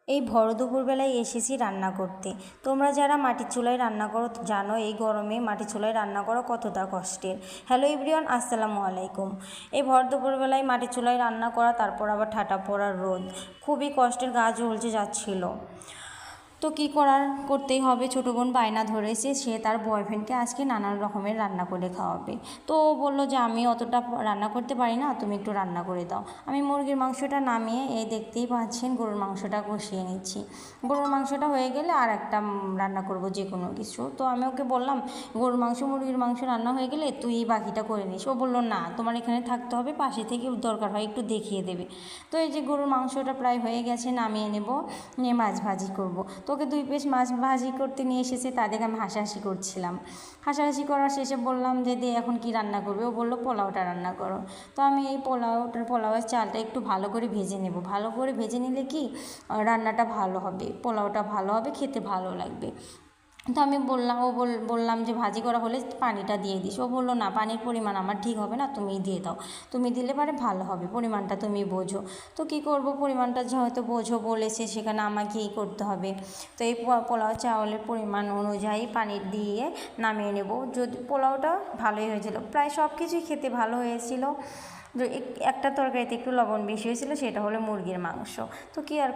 এই ভর দুপুরবেলায় এসেছি রান্না করতে। তোমরা যারা মাটির চুলায় রান্না করো জানো এই গরমে মাটির চুলায় রান্না করা কতটা কষ্টের। হ্যালো এভরিওয়ান, আসসালামু আলাইকুম। এই ভর দুপুরবেলায় মাটির চুলায় রান্না করা, তারপর আবার ঠাটা পড়া রোদ, খুবই কষ্টের, গা জ্বলছে যাচ্ছিল। তো কী করতেই হবে। ছোটো বোন বায়না ধরেছে, সে তার বয়ফ্রেন্ডকে আজকে নানান রকমের রান্না করে খাওয়াবে। তো ও বললো যে আমি অতটা রান্না করতে পারি না, তুমি একটু রান্না করে দাও। আমি মুরগির মাংসটা নামিয়ে এই দেখতেই পাচ্ছেন গরুর মাংসটা কষিয়ে নিচ্ছি। গরুর মাংসটা হয়ে গেলে আর একটা রান্না করব যে কোনো কিছু। তো আমি ওকে বললাম গরুর মাংস মুরগির মাংস রান্না হয়ে গেলে তুই এই বাকিটা করে নিস। ও বললো না, তোমার এখানে থাকতে হবে, পাশে থেকে দরকার হয় একটু দেখিয়ে দেবে। তো এই যে গরুর মাংসটা প্রায় হয়ে গেছে, নামিয়ে নেব, নিয়ে মাছ ভাজি করব। তোকে 2 পিস মাছ ভাজি করতে নিয়ে এসেছে, তাদের আমি হাসাহাসি করছিলাম। হাসাহাসি করার শেষে বললাম যে দে এখন কি রান্না করবে। ও বললো পোলাওটা রান্না করো। তো আমি এই পোলাওয়ের চালটা একটু ভালো করে ভেজে নেব। ভালো করে ভেজে নিলে কি রান্নাটা ভালো হবে, পোলাওটা ভালো হবে, খেতে ভালো লাগবে। তো আমি বললাম যে ভাজি করা হলে পানিটা দিয়ে দিস। ও বললো না, পানির পরিমাণ আমার ঠিক হবে না, তুমিই দিয়ে দাও, তুমি দিলে পারে ভালো হবে, পরিমাণটা তুমি বোঝো। তো কী করব, পরিমাণটা হয়তো বোঝো বলেছে, সেখানে আমাকেই করতে হবে। তো এই পোলাও চাউলের পরিমাণ অনুযায়ী পানি দিয়ে নামিয়ে নেব। যদি পোলাওটা ভালোই হয়েছিল, প্রায় সব কিছুই খেতে ভালো হয়েছিল। একটা তরকারিতে একটু লবণ বেশি হয়েছিল, সেটা হলো মুরগির মাংস। তো কী আর